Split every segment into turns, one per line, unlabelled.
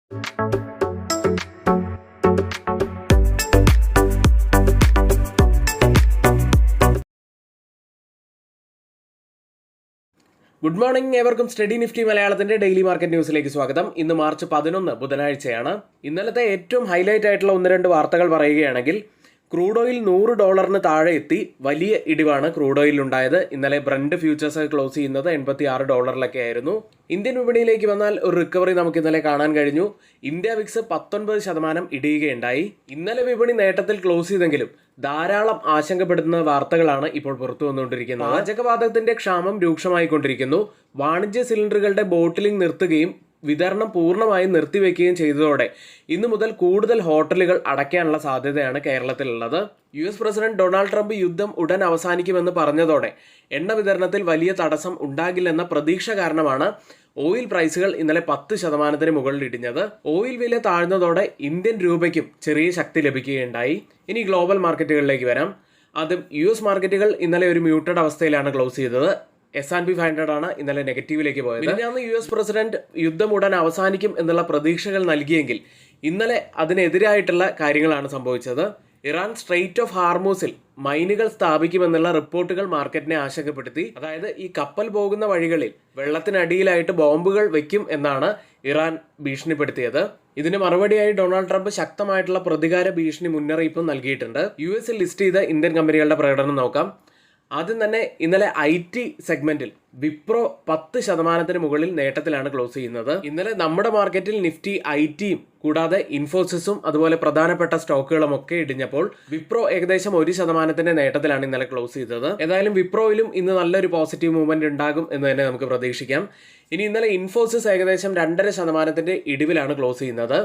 Good morning, ഏവർക്കും study Nifty മലയാളത്തിന്റെ daily market ന്യൂസിലേക്ക് സ്വാഗതം. ഇന്ന് മാർച്ച് 11 ബുധനാഴ്ചയാണ്. ഇന്നലത്തെ ഏറ്റവും ഹൈലൈറ്റ് ആയിട്ടുള്ള ഒന്ന് രണ്ട് വാർത്തകൾ പറയുകയാണെങ്കിൽ, ക്രൂഡ് ഓയിൽ $100 താഴെ എത്തി. വലിയ ഇടിവാണ് ക്രൂഡ് ഓയിൽ ഉണ്ടായത്. ഇന്നലെ ബ്രന്റ് ഫ്യൂച്ചേഴ്സ് ക്ലോസ് ചെയ്യുന്നത് $86 ആയിരുന്നു. ഇന്ത്യൻ വിപണിയിലേക്ക് വന്നാൽ ഒരു റിക്കവറി നമുക്ക് ഇന്നലെ കാണാൻ കഴിഞ്ഞു. India Vicks 19% ഇടിയുകയുണ്ടായി. ഇന്നലെ വിപണി നേട്ടത്തിൽ ക്ലോസ് ചെയ്തെങ്കിലും ധാരാളം ആശങ്കപ്പെടുത്തുന്ന വാർത്തകളാണ് ഇപ്പോൾ പുറത്തു വന്നുകൊണ്ടിരിക്കുന്നത്. പാചകവാതകത്തിന്റെ ക്ഷാമം രൂക്ഷമായിക്കൊണ്ടിരിക്കുന്നു. വാണിജ്യ സിലിണ്ടറുകളുടെ ബോട്ടിലിംഗ് നിർത്തുകയും വിതരണം പൂർണ്ണമായും നിർത്തിവെക്കുകയും ചെയ്തതോടെ ഇന്നു മുതൽ കൂടുതൽ ഹോട്ടലുകൾ അടയ്ക്കാനുള്ള സാധ്യതയാണ് കേരളത്തിലുള്ളത്. US പ്രസിഡന്റ് ഡൊണാൾഡ് ട്രംപ് യുദ്ധം ഉടൻ അവസാനിക്കുമെന്ന് പറഞ്ഞതോടെ എണ്ണ വിതരണത്തിൽ വലിയ തടസ്സം ഉണ്ടാകില്ലെന്ന പ്രതീക്ഷ കാരണമാണ് ഓയിൽ പ്രൈസുകൾ ഇന്നലെ 10% മുകളിൽ ഇടിഞ്ഞത്. ഓയിൽ വില താഴ്ന്നതോടെ ഇന്ത്യൻ രൂപയ്ക്കും ചെറിയ ശക്തി ലഭിക്കുകയുണ്ടായി. ഇനി ഗ്ലോബൽ മാർക്കറ്റുകളിലേക്ക് വരാം. ആദ്യം US മാർക്കറ്റുകൾ ഇന്നലെ ഒരു മ്യൂട്ടഡ് അവസ്ഥയിലാണ് ക്ലോസ് ചെയ്തത്. S&P 500 ആണ് ഇന്നലെ നെഗറ്റീവിലേക്ക് പോയത്. മിനിഞ്ഞാന്ന് US പ്രസിഡന്റ് യുദ്ധം ഉടൻ അവസാനിക്കും എന്നുള്ള പ്രതീക്ഷകൾ നൽകിയെങ്കിൽ ഇന്നലെ അതിനെതിരായിട്ടുള്ള കാര്യങ്ങളാണ് സംഭവിച്ചത്. ഇറാൻ സ്ട്രെയിറ്റ് ഓഫ് ഹാർമൂസിൽ മൈനുകൾ സ്ഥാപിക്കുമെന്നുള്ള റിപ്പോർട്ടുകൾ മാർക്കറ്റിനെ ആശങ്കപ്പെടുത്തി. അതായത് ഈ കപ്പൽ പോകുന്ന വഴികളിൽ വെള്ളത്തിനടിയിലായിട്ട് ബോംബുകൾ വെക്കും എന്നാണ് ഇറാൻ ഭീഷണിപ്പെടുത്തിയത്. ഇതിന് മറുപടിയായി ഡൊണാൾഡ് ട്രംപ് ശക്തമായിട്ടുള്ള പ്രതികാര ഭീഷണി മുന്നറിയിപ്പും നൽകിയിട്ടുണ്ട്. US ലിസ്റ്റ് ചെയ്ത ഇന്ത്യൻ കമ്പനികളുടെ പ്രകടനം നോക്കാം. ആദ്യം തന്നെ ഇന്നലെ IT സെഗ്മെന്റിൽ വിപ്രോ 10% മുകളിൽ നേട്ടത്തിലാണ് ക്ലോസ് ചെയ്യുന്നത്. ഇന്നലെ നമ്മുടെ മാർക്കറ്റിൽ നിഫ്റ്റി ITയും കൂടാതെ ഇൻഫോസിസും അതുപോലെ പ്രധാനപ്പെട്ട സ്റ്റോക്കുകളും ഒക്കെ ഇടിഞ്ഞപ്പോൾ വിപ്രോ ഏകദേശം 1% നേട്ടത്തിലാണ് ഇന്നലെ ക്ലോസ് ചെയ്തത്. ഏതായാലും വിപ്രോയിലും ഇന്ന് നല്ലൊരു പോസിറ്റീവ് മൂവ്മെന്റ് ഉണ്ടാകും എന്ന് തന്നെ നമുക്ക് പ്രതീക്ഷിക്കാം. ഇനി ഇന്നലെ ഇൻഫോസിസ് ഏകദേശം 2.5% ഇടിവിലാണ് ക്ലോസ് ചെയ്യുന്നത്.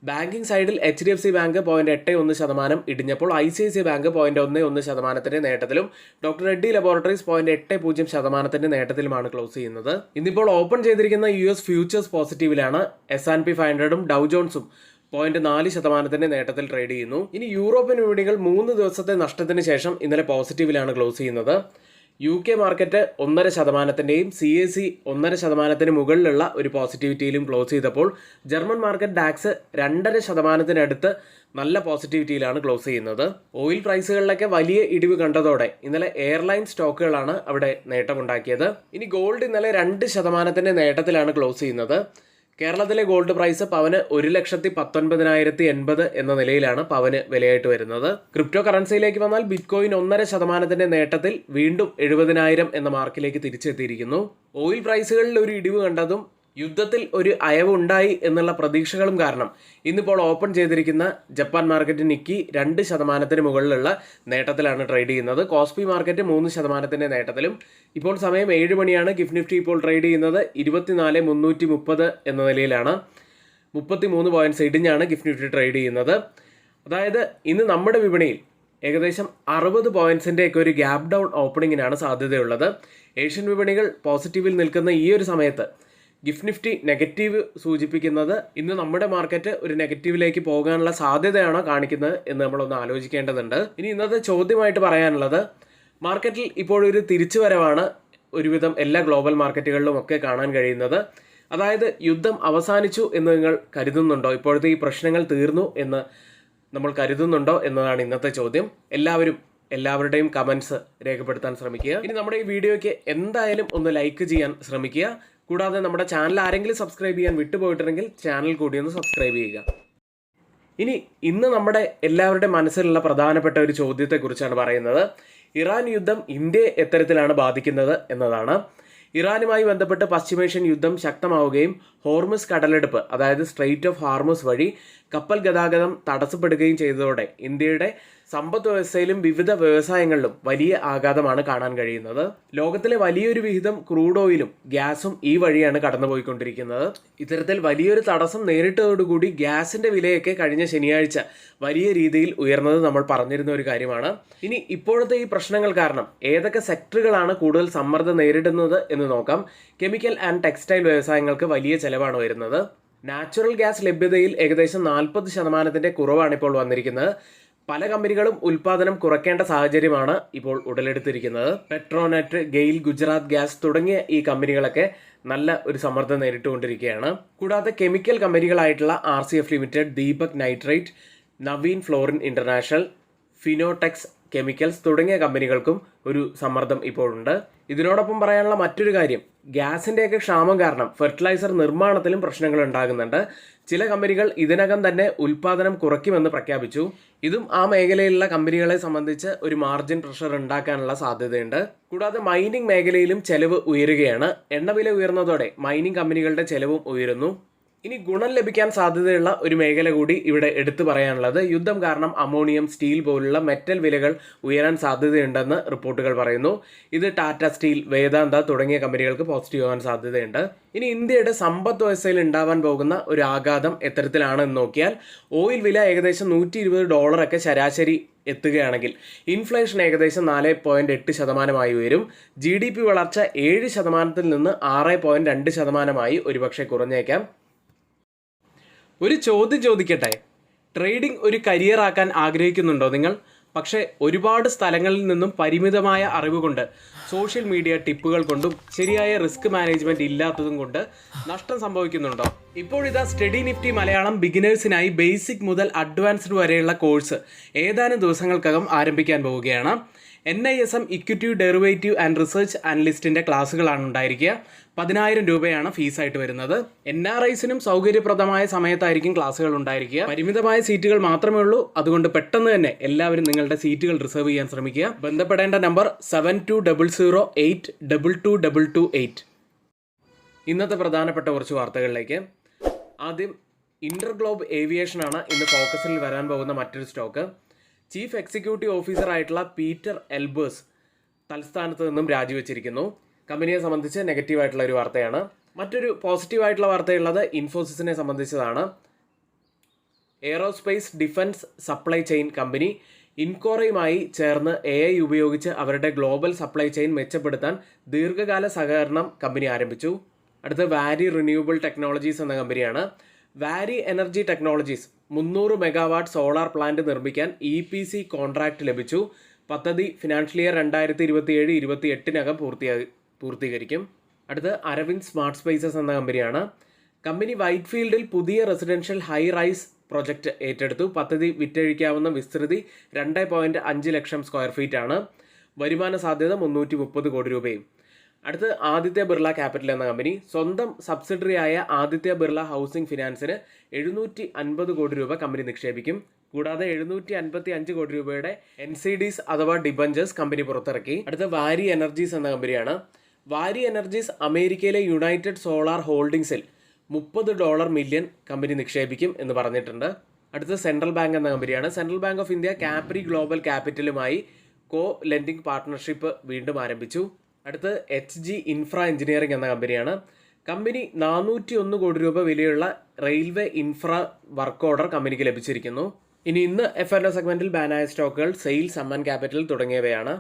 ബാങ്കിങ് സൈഡിൽ HDFC ബാങ്ക് 0.81% ഇടിഞ്ഞപ്പോൾ ICICI ബാങ്ക് 0.11% നേട്ടത്തിലും ഡോക്ടർ റെഡ്ഡി ലബോറട്ടറീസ് 0.80% നേട്ടത്തിലുമാണ് ക്ലോസ് ചെയ്യുന്നത്. ഇന്നിപ്പോൾ ഓപ്പൺ ചെയ്തിരിക്കുന്ന US ഫ്യൂച്ചേഴ്സ് പോസിറ്റീവിലാണ്. S&P 500ഉം ഡൗ ജോൺസും 0.4% നേട്ടത്തിൽ ട്രേഡ് ചെയ്യുന്നു. ഇനി യൂറോപ്യൻ വിപണികൾ 3 ദിവസത്തെ നഷ്ടത്തിന് ശേഷം ഇന്നലെ പോസിറ്റീവിലാണ് ക്ലോസ് ചെയ്യുന്നത്. UK മാർക്കറ്റ് 1.5%, CAC 1.5% മുകളിലുള്ള ഒരു പോസിറ്റിവിറ്റിയിലും ക്ലോസ് ചെയ്തപ്പോൾ ജർമ്മൻ മാർക്കറ്റ് ഡാക്സ് 2.5% നല്ല പോസിറ്റിവിറ്റിയിലാണ് ക്ലോസ് ചെയ്യുന്നത്. ഓയിൽ പ്രൈസുകളിലൊക്കെ വലിയ ഇടിവ് കണ്ടതോടെ ഇന്നലെ എയർലൈൻ സ്റ്റോക്കുകളാണ് അവിടെ നേട്ടമുണ്ടാക്കിയത്. ഇനി ഗോൾഡ് ഇന്നലെ 2% നേട്ടത്തിലാണ് ക്ലോസ് ചെയ്യുന്നത്. കേരളത്തിലെ ഗോൾഡ് പ്രൈസ് പവന് 1,19,080 എന്ന നിലയിലാണ് പവന് വിലയായിട്ട് വരുന്നത്. ക്രിപ്റ്റോ കറൻസിയിലേക്ക് വന്നാൽ ബിറ്റ്കോയിൻ 1.5% നേട്ടത്തിൽ വീണ്ടും 70,000 എന്ന മാർക്കിലേക്ക് തിരിച്ചെത്തിയിരിക്കുന്നു. ഓയിൽ പ്രൈസുകളിൽ ഒരു ഇടിവ് കണ്ടതും യുദ്ധത്തിൽ ഒരു അയവുണ്ടായി എന്നുള്ള പ്രതീക്ഷകളും കാരണം ഇന്നിപ്പോൾ ഓപ്പൺ ചെയ്തിരിക്കുന്ന ജപ്പാൻ മാർക്കറ്റ് നിക്കി 2% മുകളിലുള്ള നേട്ടത്തിലാണ് ട്രേഡ് ചെയ്യുന്നത്. KOSPI market 3% നേട്ടത്തിലും. ഇപ്പോൾ സമയം 7 മണിയാണ്. ഗിഫ്റ്റ് നിഫ്റ്റി ഇപ്പോൾ ട്രേഡ് ചെയ്യുന്നത് 24,330 എന്ന നിലയിലാണ്. 33 പോയിന്റ്സ് ഇടിഞ്ഞാണ് ഗിഫ്റ്റ് നിഫ്റ്റി ട്രേഡ് ചെയ്യുന്നത്. അതായത് ഇന്ന് നമ്മുടെ വിപണിയിൽ ഏകദേശം 60 പോയിന്റ്സിൻ്റെ ഒക്കെ ഒരു ഗ്യാപ് ഡൗൺ ഓപ്പണിങ്ങിനാണ് സാധ്യതയുള്ളത്. ഏഷ്യൻ വിപണികൾ പോസിറ്റീവിൽ നിൽക്കുന്ന ഈ ഒരു സമയത്ത് ഗിഫ്റ്റ് നിഫ്റ്റി നെഗറ്റീവ് സൂചിപ്പിക്കുന്നത് ഇന്ന് നമ്മുടെ മാർക്കറ്റ് ഒരു നെഗറ്റീവിലേക്ക് പോകാനുള്ള സാധ്യതയാണോ കാണിക്കുന്നത് എന്ന് നമ്മളൊന്ന് ആലോചിക്കേണ്ടതുണ്ട്. ഇനി ഇന്നത്തെ ചോദ്യമായിട്ട് പറയാനുള്ളത്, മാർക്കറ്റിൽ ഇപ്പോഴൊരു തിരിച്ചുവരവാണ് ഒരുവിധം എല്ലാ ഗ്ലോബൽ മാർക്കറ്റുകളിലും ഒക്കെ കാണാൻ കഴിയുന്നത്. അതായത് യുദ്ധം അവസാനിച്ചു എന്ന് നിങ്ങൾ കരുതുന്നുണ്ടോ? ഇപ്പോഴത്തെ ഈ പ്രശ്നങ്ങൾ തീർന്നു എന്ന് നമ്മൾ കരുതുന്നുണ്ടോ എന്നതാണ് ഇന്നത്തെ ചോദ്യം. എല്ലാവരുടെയും കമൻസ് രേഖപ്പെടുത്താൻ ശ്രമിക്കുക. ഇനി നമ്മുടെ ഈ വീഡിയോയ്ക്ക് എന്തായാലും ഒന്ന് ലൈക്ക് ചെയ്യാൻ ശ്രമിക്കുക. കൂടാതെ നമ്മുടെ ചാനൽ ആരെങ്കിലും സബ്സ്ക്രൈബ് ചെയ്യാൻ വിട്ടുപോയിട്ടുണ്ടെങ്കിൽ ചാനൽ കൂടി ഒന്ന് സബ്സ്ക്രൈബ് ചെയ്യുക. ഇന്ന് നമ്മുടെ എല്ലാവരുടെ മനസ്സിലുള്ള പ്രധാനപ്പെട്ട ഒരു ചോദ്യത്തെക്കുറിച്ചാണ് പറയുന്നത്. ഇറാൻ യുദ്ധം ഇന്ത്യയെ എത്തരത്തിലാണ് ബാധിക്കുന്നത് എന്നതാണ്. ഇറാനുമായി ബന്ധപ്പെട്ട് പശ്ചിമേഷ്യൻ യുദ്ധം ശക്തമാവുകയും ഹോർമുസ് കടലെടുപ്പ്, അതായത് സ്ട്രെയിറ്റ് ഓഫ് ഹാർമൂസ് വഴി കപ്പൽ ഗതാഗതം തടസ്സപ്പെടുകയും ചെയ്തതോടെ ഇന്ത്യയുടെ സമ്പദ് വ്യവസ്ഥയിലും വിവിധ വ്യവസായങ്ങളിലും വലിയ ആഘാതമാണ് കാണാൻ കഴിയുന്നത്. ലോകത്തിലെ വലിയൊരു വിഹിതം ക്രൂഡ് ഓയിലും ഗ്യാസും ഈ വഴിയാണ് കടന്നുപോയിക്കൊണ്ടിരിക്കുന്നത്. ഇത്തരത്തിൽ വലിയൊരു തടസ്സം നേരിട്ടതോടുകൂടി ഗ്യാസിന്റെ വിലയൊക്കെ കഴിഞ്ഞ ശനിയാഴ്ച വലിയ രീതിയിൽ ഉയർന്നത് നമ്മൾ പറഞ്ഞിരുന്ന ഒരു കാര്യമാണ്. ഇനി ഇപ്പോഴത്തെ ഈ പ്രശ്നങ്ങൾ കാരണം ഏതൊക്കെ സെക്ടറുകളാണ് കൂടുതൽ സമ്മർദ്ദം നേരിടുന്നത് എന്ന് നോക്കാം. കെമിക്കൽ ആൻഡ് ടെക്സ്റ്റൈൽ വ്യവസായങ്ങൾക്ക് വലിയ ചെലവാണ് വരുന്നത്. നാച്ചുറൽ ഗ്യാസ് ലഭ്യതയിൽ ഏകദേശം 40% കുറവാണ് ഇപ്പോൾ വന്നിരിക്കുന്നത്. പല കമ്പനികളും ഉൽപ്പാദനം കുറയ്ക്കേണ്ട സാഹചര്യമാണ് ഇപ്പോൾ ഉടലെടുത്തിരിക്കുന്നത്. പെട്രോനെറ്റ്, ഗെയിൽ, ഗുജറാത്ത് ഗ്യാസ് തുടങ്ങിയ ഈ കമ്പനികളൊക്കെ നല്ല ഒരു സമ്മർദ്ദം നേരിട്ടുകൊണ്ടിരിക്കുകയാണ്. കൂടാതെ കെമിക്കൽ കമ്പനികളായിട്ടുള്ള RCF limited, Deepak nitrate, Navin fluorine international, Fineotex chemicals തുടങ്ങിയ കമ്പനികൾക്കും ഒരു സമ്മർദ്ദം ഇപ്പോഴുണ്ട്. ഇതിനോടൊപ്പം പറയാനുള്ള മറ്റൊരു കാര്യം, ഗ്യാസിൻ്റെയൊക്കെ ക്ഷാമം കാരണം ഫെർട്ടിലൈസർ നിർമ്മാണത്തിലും പ്രശ്നങ്ങൾ ഉണ്ടാകുന്നുണ്ട്. ചില കമ്പനികൾ ഇതിനകം തന്നെ ഉൽപ്പാദനം കുറയ്ക്കുമെന്ന് പ്രഖ്യാപിച്ചു. ഇതും ആ മേഖലയിലുള്ള കമ്പനികളെ സംബന്ധിച്ച് ഒരു മാർജിൻ പ്രഷർ ഉണ്ടാക്കാനുള്ള സാധ്യതയുണ്ട്. കൂടാതെ മൈനിങ് മേഖലയിലും ചെലവ് ഉയരുകയാണ്. എണ്ണവില ഉയർന്നതോടെ മൈനിങ് കമ്പനികളുടെ ചെലവും ഉയരുന്നു. ഇനി ഗുണം ലഭിക്കാൻ സാധ്യതയുള്ള ഒരു മേഖല കൂടി ഇവിടെ എടുത്തു പറയാനുള്ളത്, യുദ്ധം കാരണം അമോണിയം, സ്റ്റീൽ പോലുള്ള മെറ്റൽ വിലകൾ ഉയരാൻ സാധ്യതയുണ്ടെന്ന് റിപ്പോർട്ടുകൾ പറയുന്നു. ഇത് ടാറ്റ സ്റ്റീൽ, വേദാന്ത തുടങ്ങിയ കമ്പനികൾക്ക് പോസിറ്റീവ് ആവാൻ സാധ്യതയുണ്ട്. ഇനി ഇന്ത്യയുടെ സമ്പദ് വ്യവസ്ഥയിൽ ഉണ്ടാവാൻ പോകുന്ന ഒരു ആഘാതം എത്തരത്തിലാണെന്ന് നോക്കിയാൽ, ഓയിൽ വില ഏകദേശം $120 ശരാശരി എത്തുകയാണെങ്കിൽ ഇൻഫ്ലേഷൻ ഏകദേശം 4.8% ഉയരും. GDP വളർച്ച 7% നിന്ന് 6.2% ഒരുപക്ഷെ കുറഞ്ഞേക്കാം. ഒരു ചോദ്യം ചോദിക്കട്ടെ, ട്രേഡിംഗ് ഒരു കരിയർ ആക്കാൻ ആഗ്രഹിക്കുന്നുണ്ടോ നിങ്ങൾ? പക്ഷേ ഒരുപാട് സ്ഥലങ്ങളിൽ നിന്നും പരിമിതമായ അറിവ് കൊണ്ട്, സോഷ്യൽ മീഡിയ ടിപ്പുകൾ കൊണ്ടും ശരിയായ റിസ്ക് മാനേജ്മെന്റ് ഇല്ലാത്തതും കൊണ്ട് നഷ്ടം സംഭവിക്കുന്നുണ്ടോ? ഇപ്പോഴിതാ സ്റ്റഡി നിഫ്റ്റി മലയാളം ബിഗിനേഴ്സിനായി ബേസിക് മുതൽ അഡ്വാൻസ്ഡ് വരെയുള്ള കോഴ്സ് ഏതാനും ദിവസങ്ങൾക്കകം ആരംഭിക്കാൻ പോവുകയാണ്. NISM equity derivative and research അനലിസ്റ്റിന്റെ ക്ലാസ്സുകളാണ് ഉണ്ടായിരിക്കുക. 10,000 രൂപയാണ് ഫീസായിട്ട് വരുന്നത്. NRIസിനും സൗകര്യപ്രദമായ സമയത്തായിരിക്കും ക്ലാസ്സുകൾ ഉണ്ടായിരിക്കുക. പരിമിതമായ സീറ്റുകൾ മാത്രമേ ഉള്ളൂ. അതുകൊണ്ട് പെട്ടെന്ന് തന്നെ എല്ലാവരും നിങ്ങളുടെ സീറ്റുകൾ റിസർവ് ചെയ്യാൻ ശ്രമിക്കുക. ബന്ധപ്പെടേണ്ട നമ്പർ 7200822228. ഇന്നത്തെ പ്രധാനപ്പെട്ട കുറച്ച് വാർത്തകളിലേക്ക്. ആദ്യം ഇന്റർഗ്ലോബ് ഏവിയേഷനാണ് ഇന്ന് ഫോക്കസിൽ വരാൻ പോകുന്ന മറ്റൊരു സ്റ്റോക്ക്. ചീഫ് എക്സിക്യൂട്ടീവ് ഓഫീസർ ആയിട്ടുള്ള പീറ്റർ എൽബേഴ്സ് തൽസ്ഥാനത്ത് നിന്നും രാജിവെച്ചിരിക്കുന്നു. കമ്പനിയെ സംബന്ധിച്ച് നെഗറ്റീവായിട്ടുള്ള ഒരു വാർത്തയാണ്. മറ്റൊരു പോസിറ്റീവായിട്ടുള്ള വാർത്തയുള്ളത് ഇൻഫോസിസിനെ സംബന്ധിച്ചതാണ്. Aerospace defence supply chain company ഇൻകോറയുമായി ചേർന്ന് AI ഉപയോഗിച്ച് അവരുടെ ഗ്ലോബൽ സപ്ലൈ ചെയിൻ മെച്ചപ്പെടുത്താൻ ദീർഘകാല സഹകരണം കമ്പനി ആരംഭിച്ചു. അടുത്ത വാരി റിന്യൂവബിൾ ടെക്നോളജീസ് എന്ന കമ്പനിയാണ്. വാരി energy technologies 300 megawatt solar plant നിർമ്മിക്കാൻ EPC കോൺട്രാക്ട് ലഭിച്ചു. പദ്ധതി ഫിനാൻഷ്യൽ ഇയർ 2027-28 പൂർത്തീകരിക്കും. അടുത്ത് അരവിന്ദ് സ്മാർട്ട് സ്പേസസ് എന്ന കമ്പനിയാണ്. കമ്പനി വൈറ്റ്ഫീൽഡിൽ പുതിയ റെസിഡൻഷ്യൽ ഹൈ റൈസ് പ്രൊജക്ട് ഏറ്റെടുത്തു. പദ്ധതി വിറ്റഴിക്കാവുന്ന വിസ്തൃതി 2.5 ലക്ഷം സ്ക്വയർ ഫീറ്റ് ആണ്. വരുമാന സാധ്യത 330 കോടി രൂപയും. അടുത്ത് ആദിത്യ ബിർള ക്യാപിറ്റൽ എന്ന കമ്പനി സ്വന്തം സബ്സിഡറി ആയ ആദിത്യ ബിർള ഹൗസിംഗ് ഫിനാൻസിന് 750 കോടി രൂപ കമ്പനി നിക്ഷേപിക്കും. കൂടാതെ 755 കോടി രൂപയുടെ NCDs അഥവാ ഡിബഞ്ചേഴ്സ് കമ്പനി പുറത്തിറക്കി. അടുത്ത വാരി എനർജീസ് എന്ന കമ്പനിയാണ്. വാരി എനർജീസ് അമേരിക്കയിലെ യുണൈറ്റഡ് സോളാർ ഹോൾഡിംഗ്സിൽ $30 മില്യൺ കമ്പനി നിക്ഷേപിക്കും എന്ന് പറഞ്ഞിട്ടുണ്ട്. അടുത്ത സെൻട്രൽ ബാങ്ക് എന്ന കമ്പനിയാണ്. Central Bank of India Capri Global ക്യാപിറ്റലുമായി കോ ലെൻഡിംഗ് പാർട്ട്ണർഷിപ്പ് വീണ്ടും ആരംഭിച്ചു. അടുത്ത് HG ഇൻഫ്ര എഞ്ചിനീയറിംഗ് എന്ന കമ്പനിയാണ്. കമ്പനി 401 കോടി രൂപ വിലയുള്ള റെയിൽവേ ഇൻഫ്ര വർക്ക് ഓർഡർ കമ്പനിക്ക് ലഭിച്ചിരിക്കുന്നു. ഇനി ഇന്ന് F&O സെഗ്മെന്റിൽ ബാനായ സ്റ്റോക്കുകൾ സെയിൽ, സമ്മൻ ക്യാപിറ്റൽ തുടങ്ങിയവയാണ്.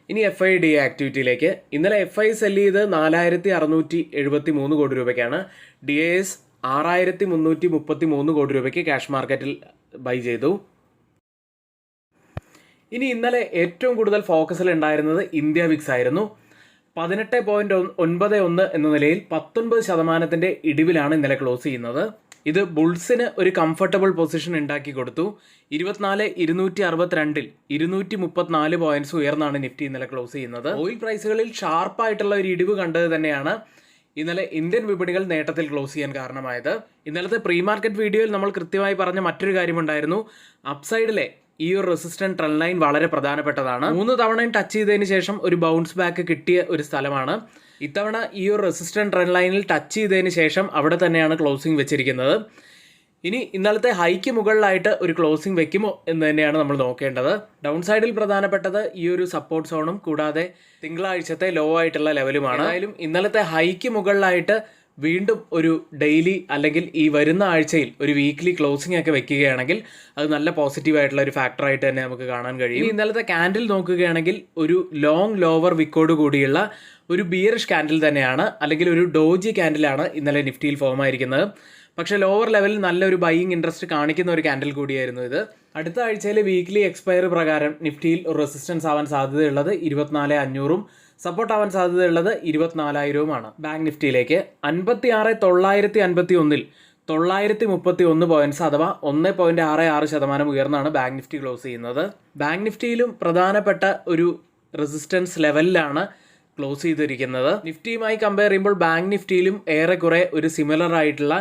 ഇനി FIDA ആക്ടിവിറ്റിയിലേക്ക്. ഇന്നലെ FI സെല് ചെയ്ത് 4673 കോടി രൂപയ്ക്കാണ്. DIS 6333 കോടി രൂപയ്ക്ക് ക്യാഷ് മാർക്കറ്റിൽ ബൈ ചെയ്തു. ഇനി ഇന്നലെ ഏറ്റവും കൂടുതൽ ഫോക്കസിൽ ഉണ്ടായിരുന്നത് ഇന്ത്യ വിക്സ് ആയിരുന്നു. 18.91 എന്ന നിലയിൽ 19% ഇടിവിലാണ് ഇന്നലെ ക്ലോസ് ചെയ്യുന്നത്. ഇത് ബുൾസിന് ഒരു കംഫർട്ടബിൾ പൊസിഷൻ ഉണ്ടാക്കി കൊടുത്തു. 24,262-ൽ 234 പോയിന്റ്സ് ഉയർന്നാണ് നിഫ്റ്റി ഇന്നലെ ക്ലോസ് ചെയ്യുന്നത്. ഓയിൽ പ്രൈസുകളിൽ ഷാർപ്പായിട്ടുള്ള ഒരു ഇടിവ് കണ്ടത് തന്നെയാണ് ഇന്നലെ ഇന്ത്യൻ വിപണികൾ നേട്ടത്തിൽ ക്ലോസ് ചെയ്യാൻ കാരണമായത്. ഇന്നലത്തെ പ്രീ മാർക്കറ്റ് വീഡിയോയിൽ നമ്മൾ കൃത്യമായി പറഞ്ഞ മറ്റൊരു കാര്യമുണ്ടായിരുന്നു. അപ്സൈഡിലെ ഈ ഒരു റെസിസ്റ്റന്റ് ട്രെൻഡ് ലൈൻ വളരെ പ്രധാനപ്പെട്ടതാണ്. 3 തവണയും ടച്ച് ചെയ്തതിന് ശേഷം ഒരു ബൗൺസ് ബാക്ക് കിട്ടിയ ഒരു സ്ഥലമാണ്. ഇത്തവണ ഈ ഒരു റെസിസ്റ്റന്റ് ട്രെൻഡ് ലൈനിൽ ടച്ച് ചെയ്തതിന് ശേഷം അവിടെ തന്നെയാണ് ക്ലോസിംഗ് വെച്ചിരിക്കുന്നത്. ഇനി ഇന്നലത്തെ ഹൈക്ക് മുകളിലായിട്ട് ഒരു ക്ലോസിംഗ് വെക്കുമോ എന്ന് തന്നെയാണ് നമ്മൾ നോക്കേണ്ടത്. ഡൗൺ സൈഡിൽ പ്രധാനപ്പെട്ടത് ഈ ഒരു സപ്പോർട്ട് സോണും കൂടാതെ തിങ്കളാഴ്ചത്തെ ലോ ആയിട്ടുള്ള ലെവലുമാണ്. ഏതായാലും ഇന്നലത്തെ ഹൈക്ക് മുകളിലായിട്ട് വീണ്ടും ഒരു ഡെയിലി അല്ലെങ്കിൽ ഈ വരുന്ന ആഴ്ചയിൽ ഒരു വീക്ക്ലി ക്ലോസിംഗ് ഒക്കെ വെക്കുകയാണെങ്കിൽ അത് നല്ല പോസിറ്റീവ് ആയിട്ടുള്ള ഒരു ഫാക്ടറായിട്ട് തന്നെ നമുക്ക് കാണാൻ കഴിയും. ഇന്നലത്തെ ക്യാൻഡിൽ നോക്കുകയാണെങ്കിൽ ഒരു ലോങ് ലോവർ വിക്കോട് കൂടിയുള്ള ഒരു ബിയറിഷ് ക്യാൻഡിൽ തന്നെയാണ്, അല്ലെങ്കിൽ ഒരു ഡോജി ക്യാൻഡിലാണ് ഇന്നലെ നിഫ്റ്റിയിൽ ഫോം ആയിരിക്കുന്നത്. പക്ഷേ ലോവർ ലെവലിൽ നല്ലൊരു ബൈയിങ് ഇൻട്രസ്റ്റ് കാണിക്കുന്ന ഒരു ക്യാൻഡിൽ കൂടിയായിരുന്നു ഇത്. അടുത്ത ആഴ്ചയിലെ വീക്ക്ലി എക്സ്പയറി പ്രകാരം നിഫ്റ്റിയിൽ ഒരു റെസിസ്റ്റൻസ് ആവാൻ സാധ്യതയുള്ളത് 24,500-ഉം സപ്പോർട്ട് ആവാൻ സാധ്യതയുള്ളത് 24,000-ഉമാണ്. ബാങ്ക് നിഫ്റ്റിയിലേക്ക് 56,951 931 പോയിന്റ്സ് അഥവാ 1.66% ഉയർന്നാണ് ബാങ്ക് നിഫ്റ്റി ക്ലോസ് ചെയ്യുന്നത്. ബാങ്ക് നിഫ്റ്റിയിലും പ്രധാനപ്പെട്ട ഒരു റെസിസ്റ്റൻസ് ലെവലിലാണ് ക്ലോസ് ചെയ്തിരിക്കുന്നത്. നിഫ്റ്റിയുമായി കമ്പയർ ചെയ്യുമ്പോൾ ബാങ്ക് നിഫ്റ്റിയിലും ഏറെക്കുറെ ഒരു സിമിലർ ആയിട്ടുള്ള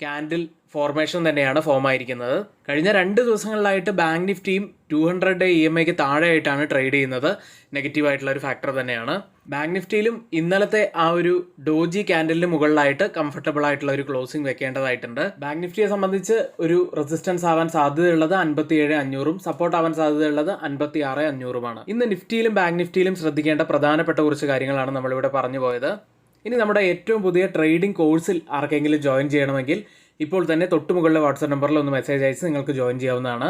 ക്യാൻഡിൽ ഫോർമേഷൻ തന്നെയാണ് ഫോം ആയിരിക്കുന്നത്. കഴിഞ്ഞ 2 ദിവസങ്ങളിലായിട്ട് ബാങ്ക് നിഫ്റ്റിയും 200 EMAയ്ക്ക് താഴെയായിട്ടാണ് ട്രേഡ് ചെയ്യുന്നത്. നെഗറ്റീവായിട്ടുള്ള ഒരു ഫാക്ടർ തന്നെയാണ്. ബാങ്ക് നിഫ്റ്റിയിലും ഇന്നലത്തെ ആ ഒരു ഡോജി ക്യാൻഡലിന് മുകളിലായിട്ട് കംഫർട്ടബിൾ ആയിട്ടുള്ള ഒരു ക്ലോസിംഗ് വെക്കേണ്ടതായിട്ടുണ്ട്. ബാങ്ക് നിഫ്റ്റിയെ സംബന്ധിച്ച് ഒരു റെസിസ്റ്റൻസ് ആവാൻ സാധ്യതയുള്ളത് 57,500-ഉം സപ്പോർട്ട് ആവാൻ സാധ്യതയുള്ളത് 56,500-ഉമാണ്. ഇന്ന് നിഫ്റ്റിയിലും ബാങ്ക് നിഫ്റ്റിയിലും ശ്രദ്ധിക്കേണ്ട പ്രധാനപ്പെട്ട കുറച്ച് കാര്യങ്ങളാണ് നമ്മളിവിടെ പറഞ്ഞു പോയത്. ഇനി നമ്മുടെ ഏറ്റവും പുതിയ ട്രേഡിംഗ് കോഴ്സിൽ ആർക്കെങ്കിലും ജോയിൻ ചെയ്യണമെങ്കിൽ ഇപ്പോൾ തന്നെ തൊട്ടുമുകളിലെ വാട്സാപ്പ് നമ്പറിൽ ഒന്ന് മെസ്സേജ് അയച്ച് നിങ്ങൾക്ക് ജോയിൻ ചെയ്യാവുന്നതാണ്.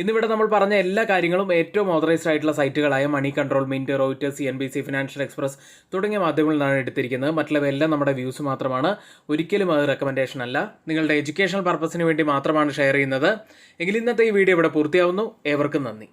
ഇന്നിവിടെ നമ്മൾ പറഞ്ഞ എല്ലാ കാര്യങ്ങളും ഏറ്റവും ഓതറൈസ്ഡ് ആയിട്ടുള്ള സൈറ്റുകളായ Money Control, Mint, Reuters, CNBC, Financial Express തുടങ്ങിയ മാധ്യമങ്ങളിൽ നിന്നാണ് എടുത്തിരിക്കുന്നത്. മറ്റുള്ളവയെല്ലാം നമ്മുടെ വ്യൂസ് മാത്രമാണ്, ഒരിക്കലും അത് റെക്കമെൻഡേഷൻ അല്ല. നിങ്ങളുടെ എഡ്യൂക്കേഷണൽ പർപ്പസിന് വേണ്ടി മാത്രമാണ് ഷെയർ ചെയ്യുന്നത്. എങ്കിൽ ഇന്നത്തെ ഈ വീഡിയോ ഇവിടെ പൂർത്തിയാവുന്നു. ഏവർക്കും നന്ദി.